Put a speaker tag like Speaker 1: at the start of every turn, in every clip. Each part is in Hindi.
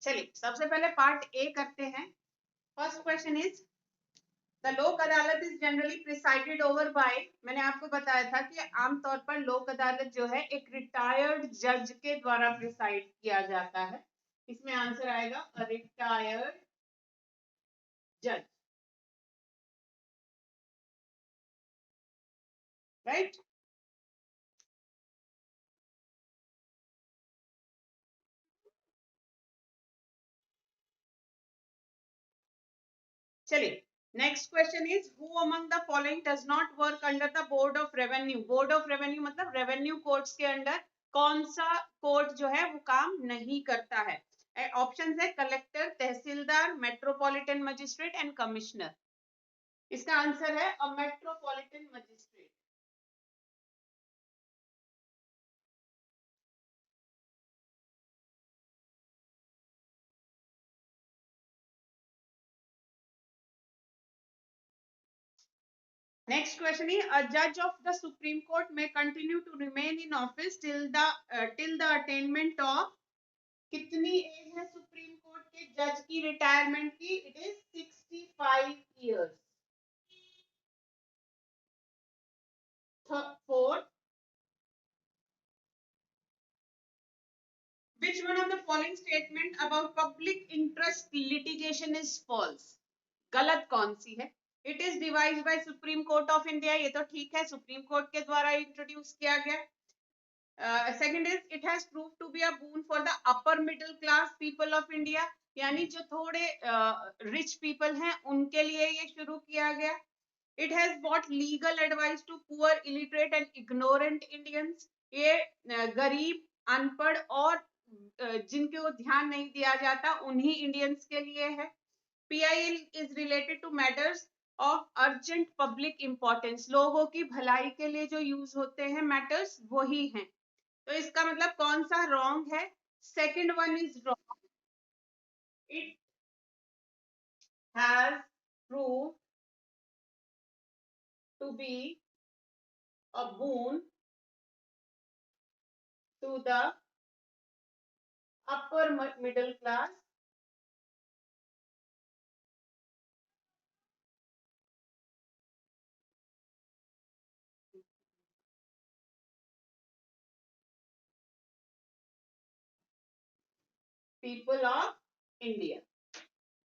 Speaker 1: चलिए सबसे पहले पार्ट ए करते हैं। फर्स्ट क्वेश्चन इज द लोक अदालत is generally presided over by, मैंने आपको बताया था कि आमतौर पर लोक अदालत जो है एक रिटायर्ड जज के द्वारा प्रिसाइड किया जाता है। इसमें आंसर आएगा रिटायर्ड जज, राइट। चलिए next question is who among the following does not work under the board of revenue. Board of revenue मतलब रेवेन्यू कोर्ट्स के अंडर कौन सा कोर्ट जो है वो काम नहीं करता है। ऑप्शन है collector, tehsildar, metropolitan magistrate and commissioner. इसका आंसर है अ metropolitan magistrate. Next question is a judge of the Supreme Court may continue to remain in office till the attainment of, कितनी एज है सुप्रीम कोर्ट के जज की रिटायरमेंट की? It is 65 years. Fourth, which one of the following statement about public interest litigation is false? गलत कौन सी है? It is devised by supreme court of India, ये तो ठीक है, सुप्रीम कोर्ट के द्वारा इंट्रोड्यूस किया गया। Second is it has prove to be a boon for the upper middle class people of India, यानी जो थोड़े रिच पीपल हैं उनके लिए ये शुरू किया गया। It has bought legal advice to poor illiterate and ignorant Indians, ये गरीब, अनपढ़ और जिनको ध्यान नहीं दिया जाता उन्हीं इंडियंस के लिए है। PIL is related to matters of urgent public importance, लोगों की भलाई के लिए जो यूज होते हैं मैटर्स वही हैं। तो इसका मतलब कौन सा रॉन्ग है? Second one is wrong. It has prove to be a boon to the upper middle class people of India,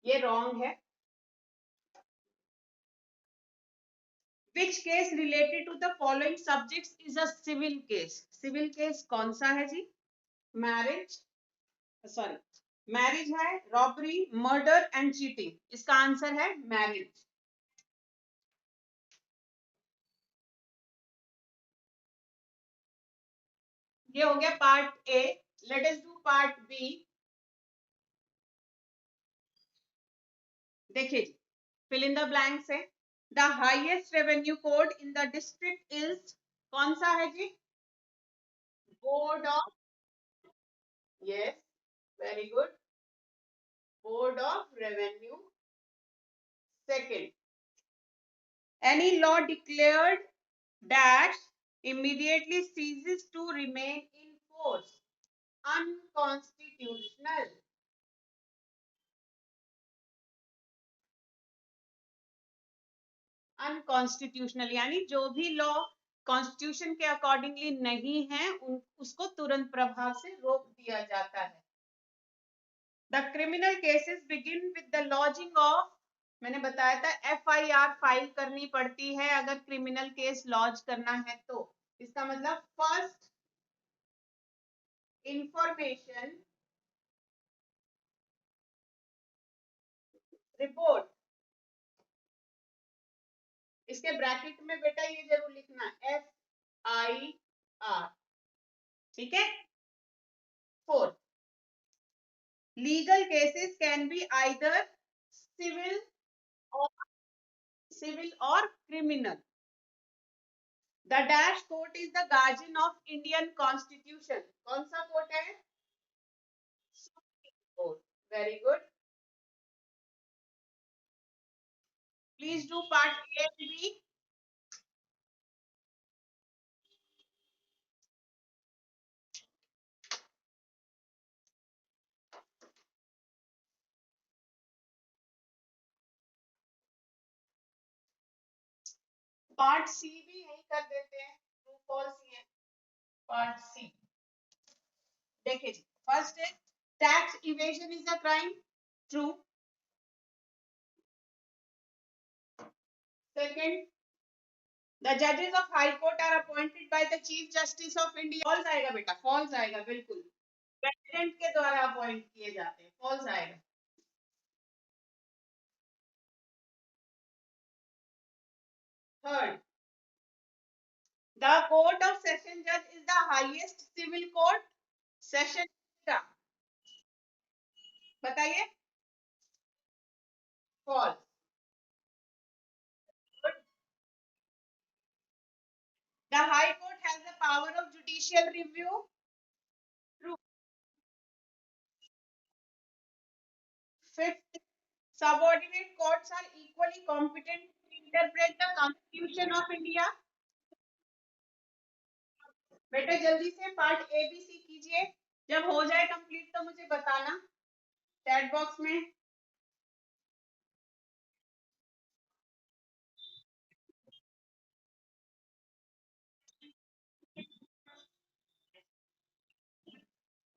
Speaker 1: ये रॉन्ग है। Which case related to the following subjects is a civil case? Civil case कौन सा है जी? मैरिज, सॉरी, मैरिज है, रॉबरी, मर्डर एंड चीटिंग। इसका आंसर है मैरिज। ये हो गया part A. Let us do part B. देखिए जी, फिल इन द ब्लैंक्स है। The highest revenue code in the district is, कौन सा है जी? Board of, yes, very good, board of revenue. Second, any law declared dash immediately ceases to remain in force, unconstitutional। Unconstitutional यानी जो भी लॉ कॉन्स्टिट्यूशन के अकॉर्डिंगली नहीं है उसको तुरंत प्रभाव से रोक दिया जाता है। The criminal cases begin with the lodging of, मैंने बताया था FIR फाइल करनी पड़ती है अगर क्रिमिनल केस लॉन्च करना है तो। इसका मतलब फर्स्ट इंफॉर्मेशन रिपोर्ट, इसके ब्रैकेट में बेटा ये जरूर लिखना FIR, ठीक है। Fourth, legal cases can be either civil or criminal. The dash court is the guardian of Indian Constitution. कौन सा कोर्ट है? Supreme Court. Very good. Please do part A and B. Part C भी यही कर देते हैं, ट्रू फॉल्स ही है पार्ट सी। देखिए जी, फर्स्ट है tax evasion is a crime, true. Second, the जजेस of high court are appointed by the chief justice of India, false आएगा बेटा, फॉल्स आएगा बिल्कुल, प्रेसिडेंट के द्वारा अपॉइंट किए जाते हैं, फॉल्स आएगा। Third, the court of session judge is the highest civil court, session का, बताइए, false. The high court has the power of judicial review, true। Fifth, subordinate courts are equally competent to interpret the constitution of India। बेटा जल्दी से पार्ट ए बी सी कीजिए, जब हो जाए कंप्लीट तो मुझे बताना चैट बॉक्स में।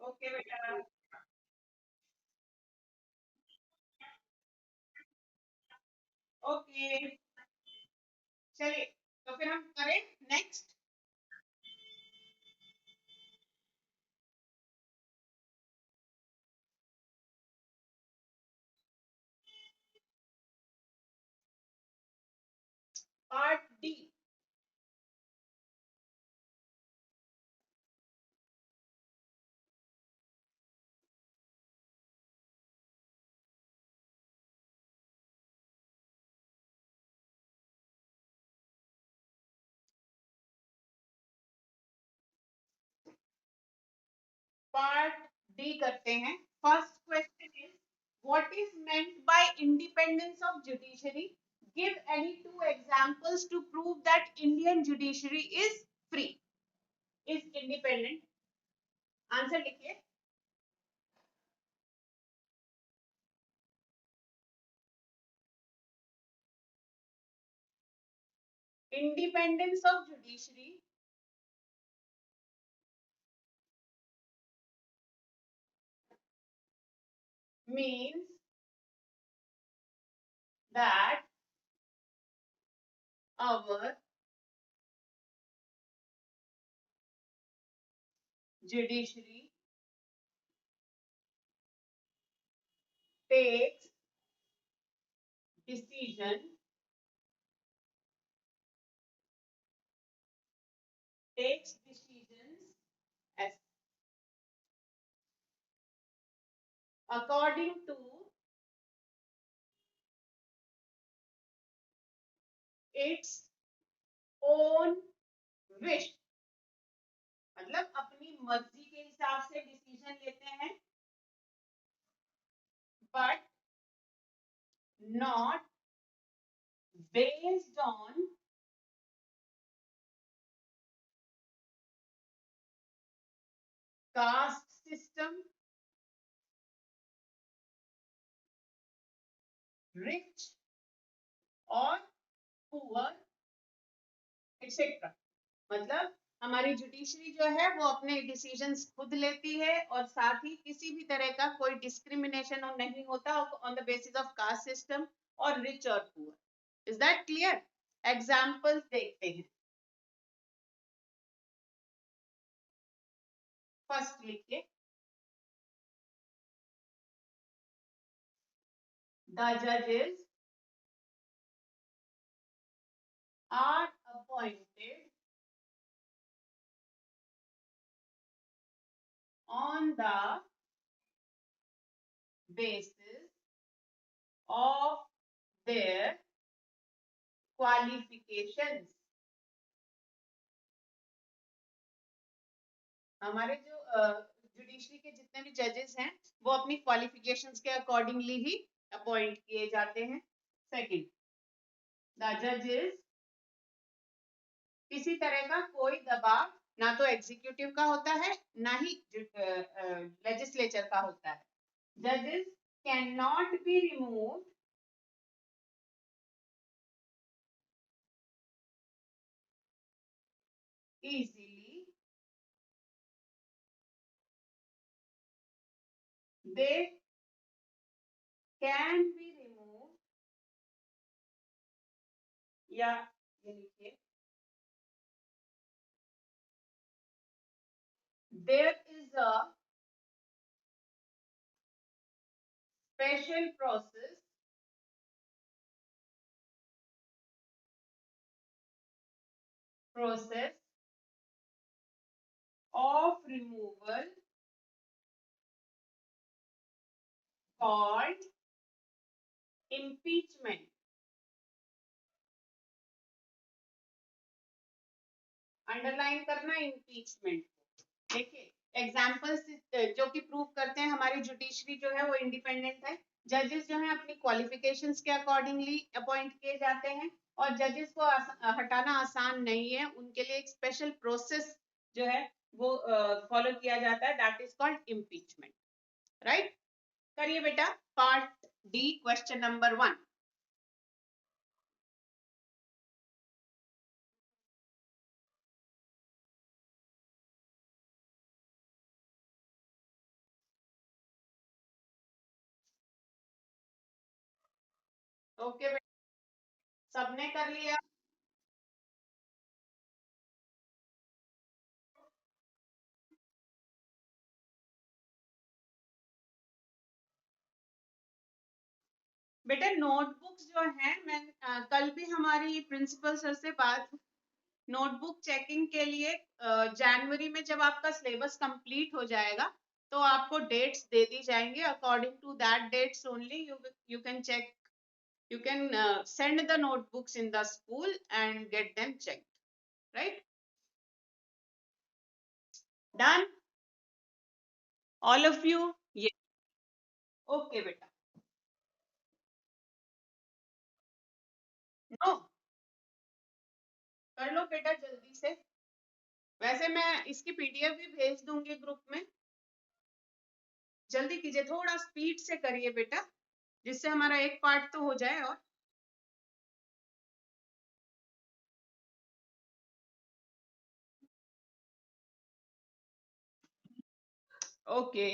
Speaker 1: ओके बेटा, ओके चलिए, तो फिर हम करें next. Part D, part D करते हैं। First question is what is meant by independence of judiciary, give any two examples to prove that Indian judiciary is free, is independent. Answer लिखिए। Independence of judiciary means that our judiciary takes decision takes decisions as according to its own wish, मतलब अपनी मर्जी के हिसाब से डिसीजन लेते हैं, but not based on caste system, rich और पुअर एक्सेट्रा। मतलब हमारी जुडिशरी जो है वो अपने डिसीजंस खुद लेती है और साथ ही किसी भी तरह का कोई डिस्क्रिमिनेशन नहीं होता on the basis of caste system और रिच और poor. Is that clear? Examples देखते हैं। फर्स्ट लिखिए, द जजेस are appointed on the basis of their qualifications। हमारे जो जुडिशरी के जितने भी जजेस हैं वो अपनी क्वालिफिकेशंस के अकॉर्डिंगली ही अपॉइंट किए जाते हैं। सेकंड, द जजेस किसी तरह का कोई दबाव ना तो एग्जीक्यूटिव का होता है ना ही लेजिस्लेचर का होता है। जजेस can not be removed easily, they can be removed, या ये लिखिए, there is a special process of removal called impeachment. Underline करना impeachment. देखिए एग्जाम्पल्स जो कि प्रूव करते हैं हमारी जुडिशरी जो है वो इंडिपेंडेंट है. जजेस जो है अपनी क्वालिफिकेशंस के अकॉर्डिंगली अपॉइंट किए जाते हैं और जजेस को हटाना आसान नहीं है. उनके लिए एक स्पेशल प्रोसेस जो है वो फॉलो किया जाता है, that is called impeachment. Right, करिए बेटा part D question number 1. Okay बेटा, सबने कर लिया. बेटा नोटबुक्स जो है मैं कल भी हमारी प्रिंसिपल सर से बात, नोटबुक चेकिंग के लिए जनवरी में जब आपका सिलेबस कंप्लीट हो जाएगा तो आपको डेट्स दे दी जाएंगे. According to that dates only you can check, you can send the notebooks in the school and get them checked. Right, done all of you? Yes. Okay beta. No, कर लो बेटा जल्दी से. वैसे मैं इसकी पीडीएफ भी भेज दूंगी ग्रुप में. जल्दी कीजिए, थोड़ा स्पीड से करिए बेटा जिससे हमारा एक पार्ट तो हो जाए. और okay,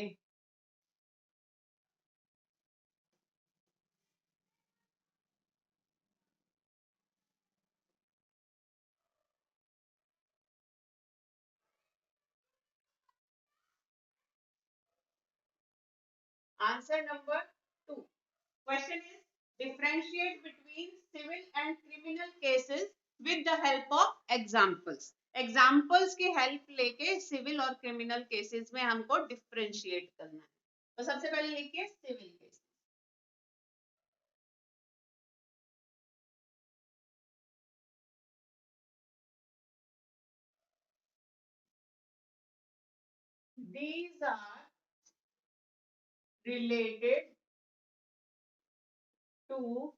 Speaker 1: answer number 2. Question is differentiate between civil and criminal cases with the help of examples. Examples की हेल्प लेके सिविल और क्रिमिनल केसेस में हमको डिफरेंशिएट करना है. तो सबसे पहले लिखिए civil case. These are related to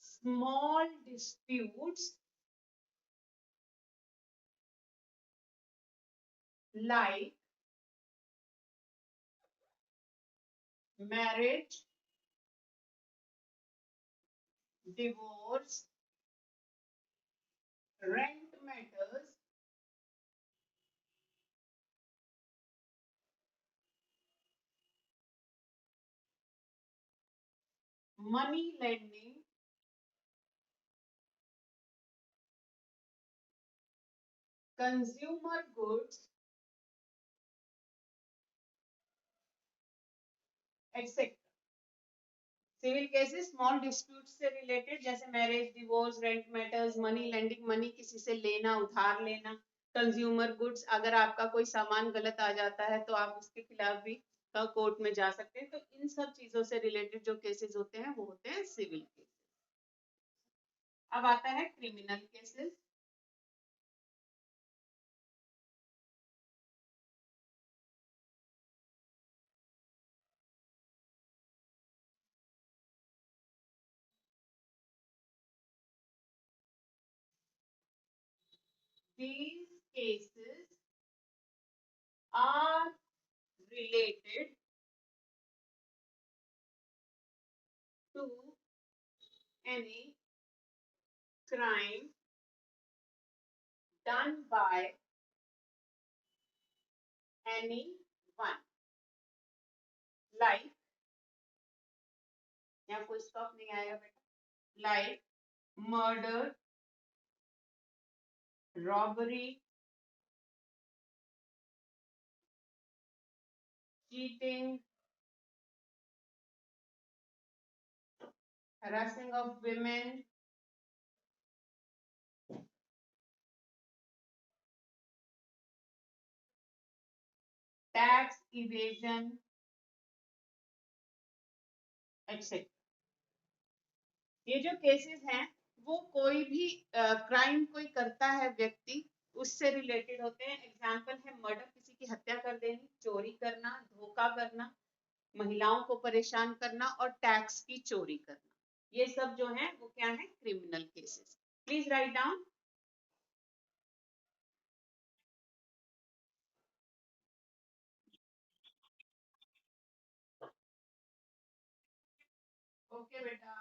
Speaker 1: small disputes like marriage, divorce, rent matters, money lending, consumer goods, etc. Civil cases small dispute से रिलेटेड जैसे marriage, divorce, rent matters, money lending, money किसी से लेना, उधार लेना, कंज्यूमर गुड्स, अगर आपका कोई सामान गलत आ जाता है तो आप उसके खिलाफ भी कोर्ट में जा सकते हैं. तो इन सब चीजों से रिलेटेड जो केसेस होते हैं वो होते हैं सिविल केसेस. अब आता है criminal cases. These cases are related to any crime done by anyone, like, यहाँ कोई स्टॉप नहीं आएगा बेटा, like murder, robbery, cheating, harassing of women, tax evasion, etc. ये जो केसेस हैं वो कोई भी क्राइम कोई करता है व्यक्ति उससे रिलेटेड होते हैं। एग्जाम्पल है मर्डर, किसी की हत्या कर देनी, चोरी करना, धोखा करना, महिलाओं को परेशान करना और टैक्स की चोरी करना, ये सब जो है वो क्या है, criminal cases. Please write down. Okay बेटा,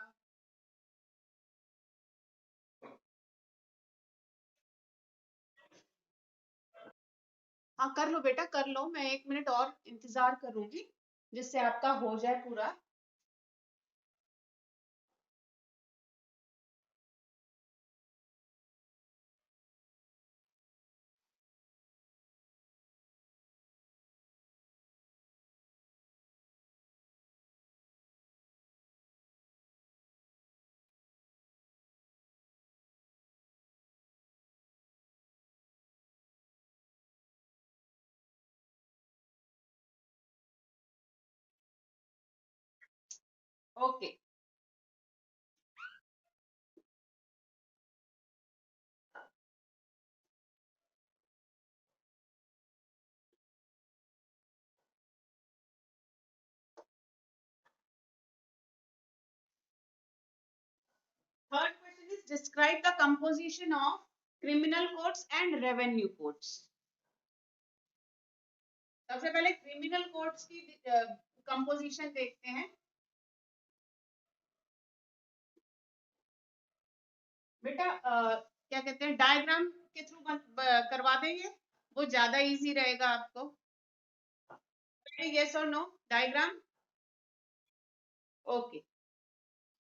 Speaker 1: हाँ कर लो बेटा कर लो, मैं 1 मिनट और इंतजार करूंगी जिससे आपका हो जाए पूरा। Okay, third question is describe the composition of criminal codes and revenue codes. सबसे पहले क्रिमिनल कोड्स की कंपोजिशन देखते हैं। बेटा क्या कहते हैं, डायग्राम के थ्रू करवा देंगे, वो ज्यादा इजी रहेगा आपको। यस और नो, डायग्राम। ओके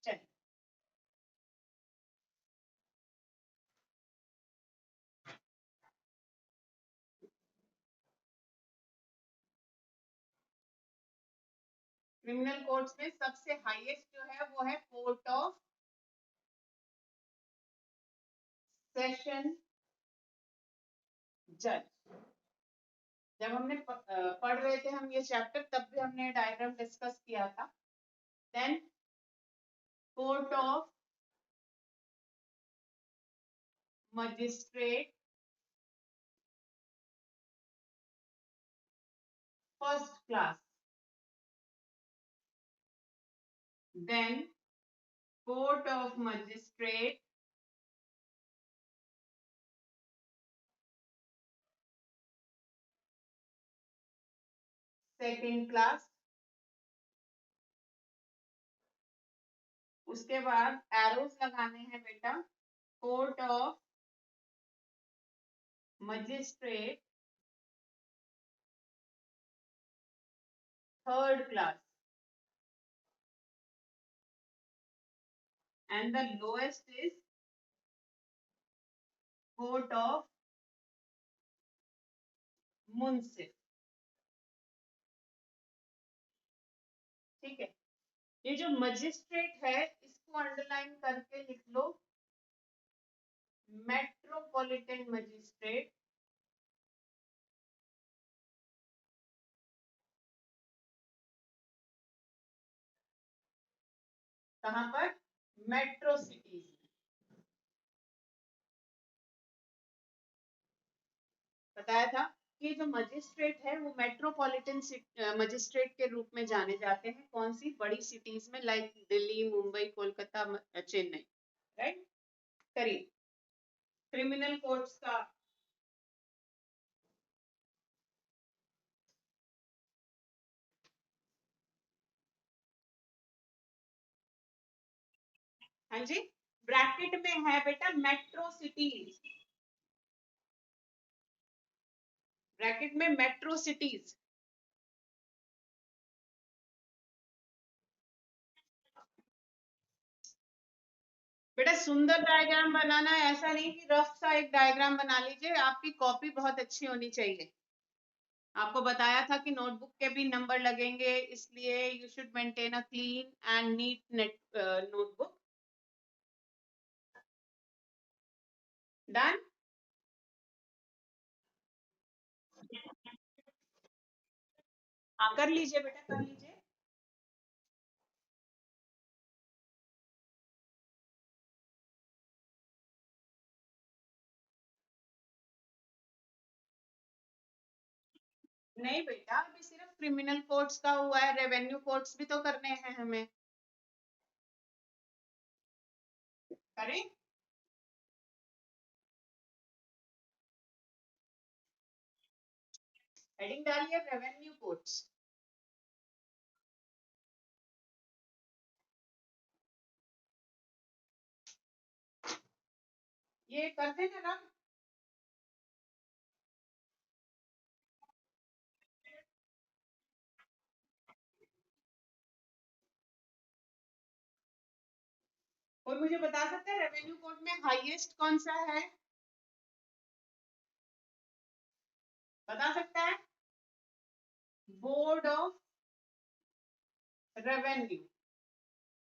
Speaker 1: चलिए, क्रिमिनल कोड्स में सबसे हाईएस्ट जो है वो है कोर्ट ऑफ सेशन जज। जब हमने पढ़ रहे थे हम ये चैप्टर, तब भी हमने डायग्राम डिस्कस किया था। Then court of magistrate first class, then court of magistrate second class, उसके बाद एरोस लगाने हैं बेटा, court of magistrate third class, and the lowest is court of मुंसिफ। ठीक है, ये जो मजिस्ट्रेट है इसको अंडरलाइन करके लिख लो, मेट्रोपॉलिटन मजिस्ट्रेट, कहां पर, मेट्रो सिटीज में। बताया था कि जो मजिस्ट्रेट है वो मेट्रोपॉलिटन मजिस्ट्रेट के रूप में जाने जाते हैं, कौन सी, बड़ी सिटीज में, लाइक दिल्ली, मुंबई, कोलकाता, चेन्नई। राइट, करिए क्रिमिनल कोर्ट्स का। हाँ जी, ब्रैकेट में है बेटा मेट्रो सिटीज। ब्रैकेट में मेट्रो सिटीज, बेटा सुंदर डायग्राम बनाना है, ऐसा नहीं कि रफ सा एक डायग्राम बना लीजिए। आपकी कॉपी बहुत अच्छी होनी चाहिए। आपको बताया था कि नोटबुक के भी नंबर लगेंगे, इसलिए you should maintain a clean and neat notebook. Done. हाँ कर लीजिए बेटा, कर लीजिए। नहीं बेटा, अभी सिर्फ क्रिमिनल कोड्स का हुआ है, रेवेन्यू कोड्स भी तो करने हैं हमें। करें। हेडिंग डालिए रेवेन्यू कोड्स। ये कर देना ना। कोई मुझे बता सकता है रेवेन्यू कोड में हाईएस्ट कौन सा है? बता सकता है? Board of revenue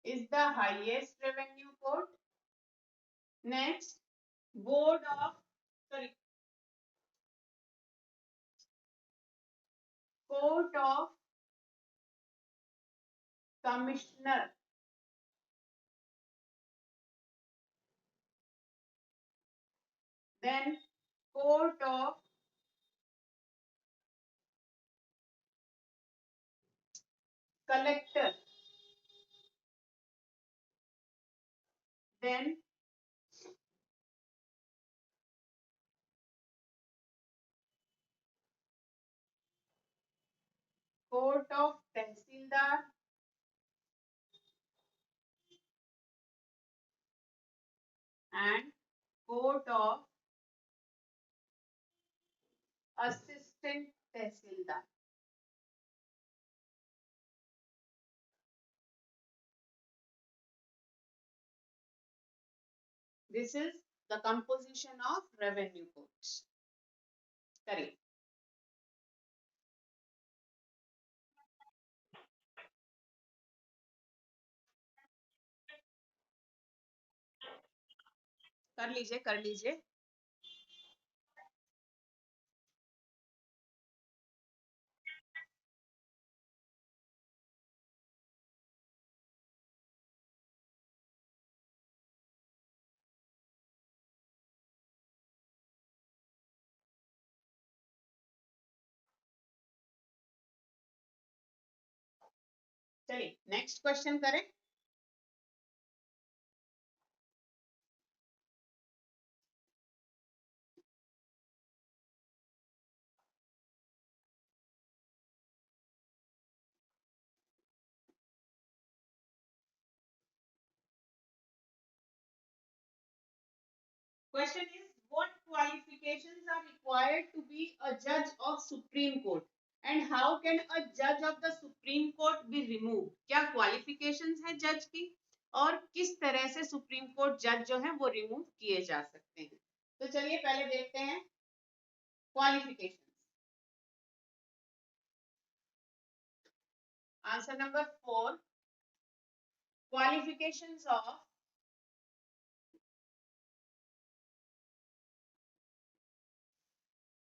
Speaker 1: is the highest revenue code. Next, board of, sorry, court of commissioner. Then court of collector. Then court of tehsildar. And court of assistant tehsildar. This is the composition of revenue codes. Correct. कर लीजिए, कर लीजिए। चलिए नेक्स्ट क्वेश्चन करें। Question is, what qualifications are required to be a judge of Supreme Court and how can a judge of the Supreme Court be removed? क्या qualifications है जज की और किस तरह से सुप्रीम कोर्ट जज जो है वो रिमूव किए जा सकते हैं? तो चलिए पहले देखते हैं qualifications. Answer number 4, qualifications of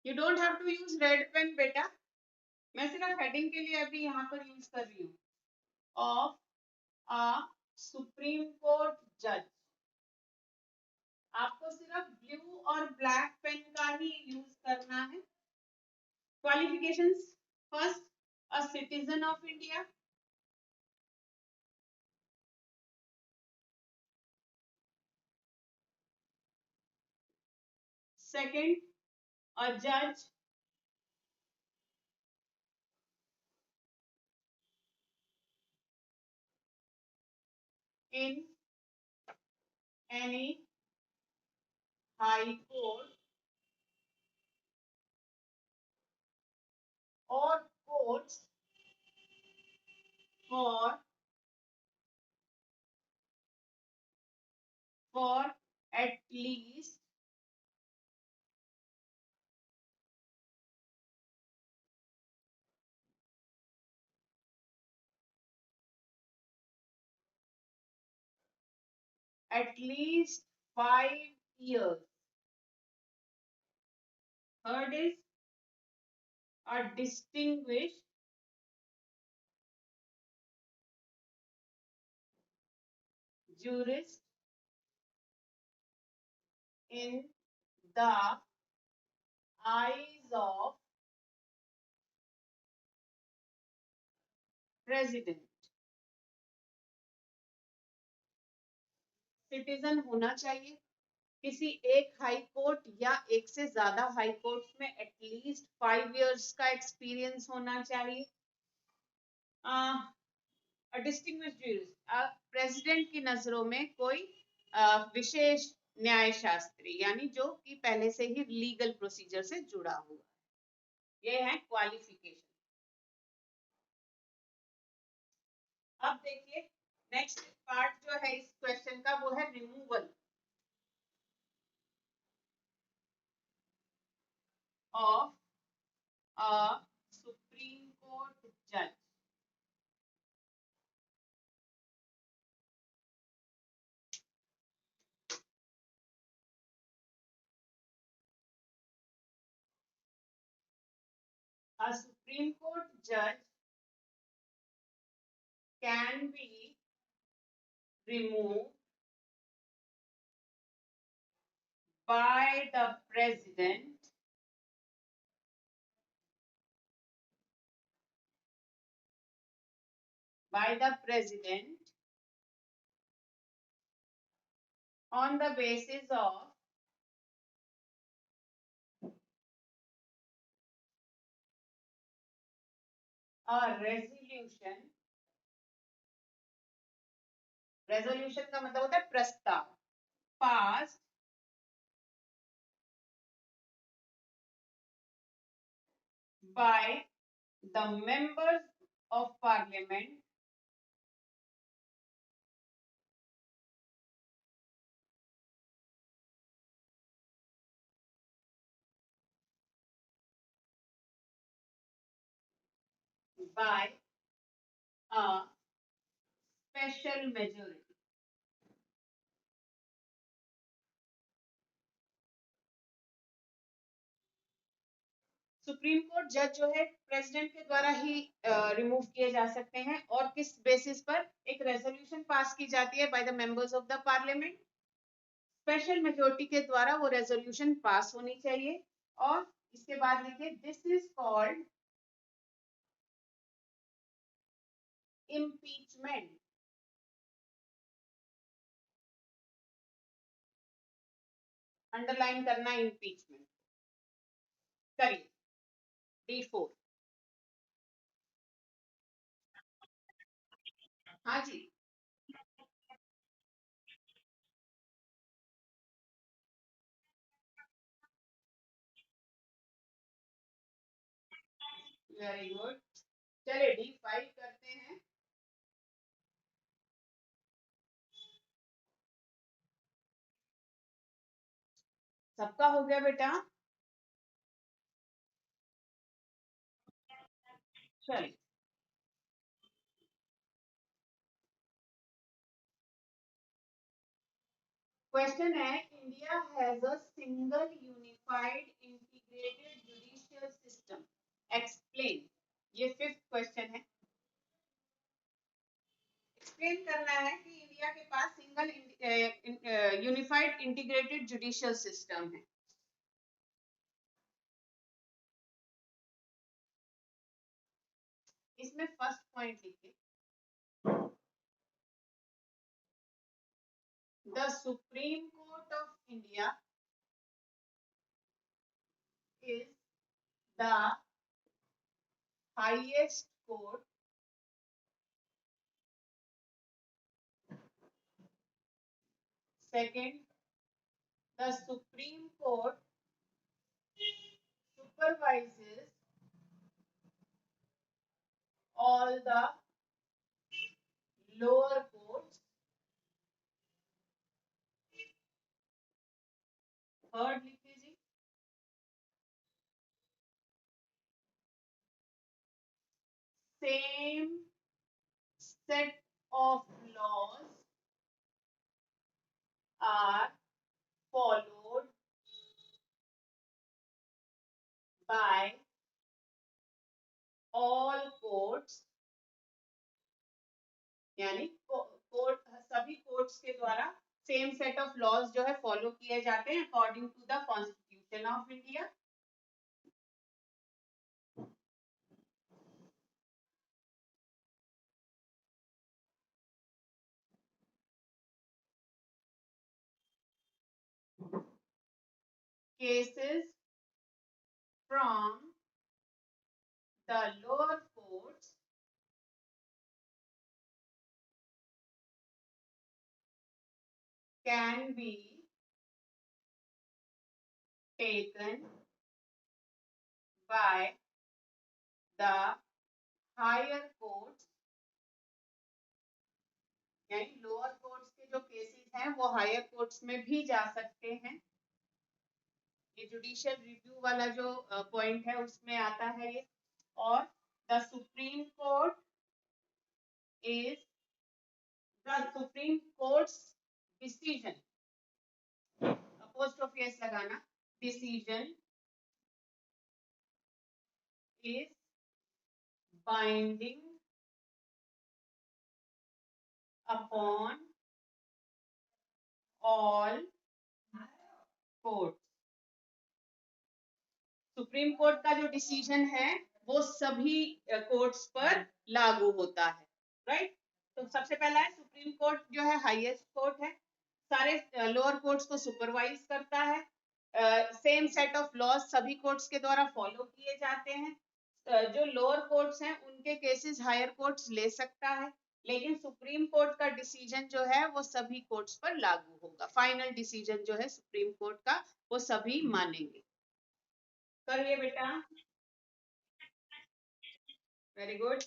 Speaker 1: you don't have to use red pen बेटा, मैं सिर्फ हेडिंग के लिए अभी यहाँ पर यूज कर रही हूँ। ऑफ अ सुप्रीम कोर्ट जज, आपको सिर्फ ब्लू और ब्लैक पेन का ही यूज करना है। Qualifications, first, a citizen of India. Second, a जज in any high court or courts for at least at least 5 years. Third is a distinguished jurist in the eyes of president. Citizen होना चाहिए किसी एक हाई कोर्ट या एक से ज्यादा हाई कोर्ट्स में एटलीस्ट 5 years का एक्सपीरियंस होना चाहिए. डिस्टिंग्विश्ड जूरिस्ट प्रेसिडेंट की नजरों में कोई विशेष न्याय शास्त्री यानी जो कि पहले से ही लीगल प्रोसीजर से जुड़ा हुआ. ये है क्वालिफिकेशन. अब देखिए नेक्स्ट पार्ट जो है इस क्वेश्चन का वो है removal of a supreme court जज. A Supreme Court judge can be removed by the president on the basis of a resolution का मतलब होता है प्रस्ताव passed by the members of parliament by a special majority. Supreme court जज जो है प्रेसिडेंट के द्वारा ही रिमूव किए जा सकते हैं और किस बेसिस पर एक रेजोल्यूशन पास की जाती है by the members of the parliament. Special majority के द्वारा वो रेजोल्यूशन पास होनी चाहिए और इसके बाद लिखिए this is called impeachment. Underline करना इम्पीचमेंट. करिए D4. हाँ जी वेरी गुड. चलिए D5 करते हैं. सबका हो गया बेटा. चलिए क्वेश्चन है India has a single unified integrated judicial system. Explain. ये फिफ्थ क्वेश्चन है. एक्सप्लेन करना है कि इंडिया के पास single unified integrated judicial system है. इसमें फर्स्ट पॉइंट लिखिए the supreme court of India is the highest court second the Supreme Court supervises all the lower courts, third लिखिए जी, same set of laws are followed by all courts, यानी कोर्ट, सभी कोर्ट्स के द्वारा सेम सेट ऑफ लॉज जो है फॉलो किए जाते हैं according to the constitution of India. Cases from the lower courts can be taken by the higher courts, यानी लोअर कोर्ट्स के जो केसेस हैं वो हायर कोर्ट्स में भी जा सकते हैं। ये जुडिशियल रिव्यू वाला जो पॉइंट है उसमें आता है ये। और the supreme court is the supreme court's decision, apostrophe S लगाना, decision is binding upon all courts। Supreme court का जो डिसीजन है वो सभी कोर्ट्स पर लागू होता है, राइट। तो सबसे पहला है सुप्रीम कोर्ट जो है हाईएस्ट कोर्ट है, सारे लोअर कोर्ट्स को सुपरवाइज करता है, सेम सेट ऑफ लॉज सभी कोर्ट्स के द्वारा फॉलो किए जाते हैं। जो लोअर कोर्ट्स हैं उनके केसेस हायर कोर्ट्स ले सकता है, लेकिन सुप्रीम कोर्ट का डिसीजन जो है वो सभी कोर्ट्स पर लागू होगा। फाइनल डिसीजन जो है सुप्रीम कोर्ट का वो सभी मानेंगे। करिए बेटा, वेरी गुड।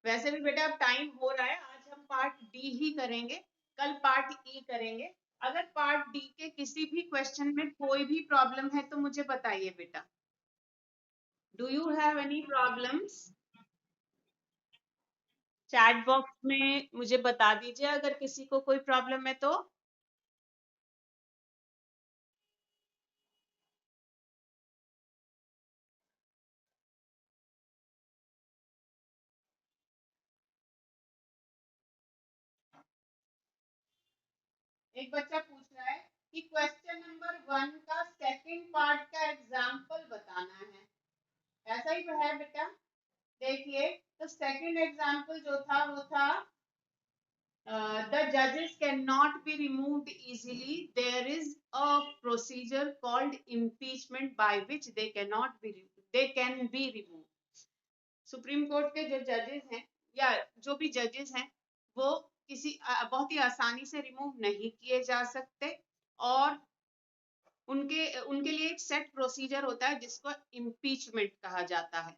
Speaker 1: वैसे भी बेटा अब टाइम हो रहा है, आज हम पार्ट डी ही करेंगे, कल पार्ट ई करेंगे। अगर पार्ट डी के किसी भी क्वेश्चन में कोई भी प्रॉब्लम है तो मुझे बताइए बेटा। Do you have any problems? Chat box में मुझे बता दीजिए अगर किसी को कोई प्रॉब्लम है तो। एक बच्चा पूछ रहा है कि क्वेश्चन नंबर 1 का सेकंड पार्ट का एग्जाम्पल बताना है, ऐसा ही तो है बेटा। देखिए तो सेकंड एग्जाम्पल जो था वो था the judges cannot be removed easily. There is a procedure called impeachment by which they can be removed. Supreme court के जो जजेस हैं या जो भी जजेस हैं वो किसी बहुत ही आसानी से रिमूव नहीं किए जा सकते, और उनके उनके लिए एक सेट प्रोसीजर होता है जिसको इम्पीचमेंट कहा जाता है,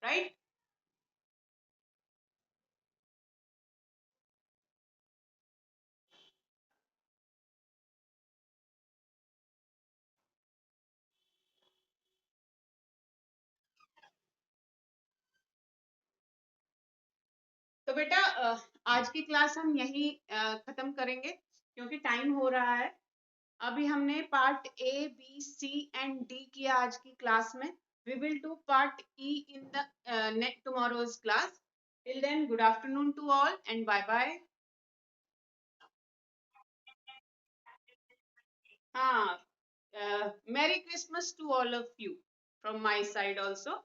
Speaker 1: राइट। तो बेटा आज की क्लास हम यही खत्म करेंगे क्योंकि टाइम हो रहा है। अभी हमने part A B C and D किया आज की क्लास में। We will do part E in the next tomorrow's class. Till then good afternoon to all and bye bye. हाँ, merry Christmas to all of you from my side also.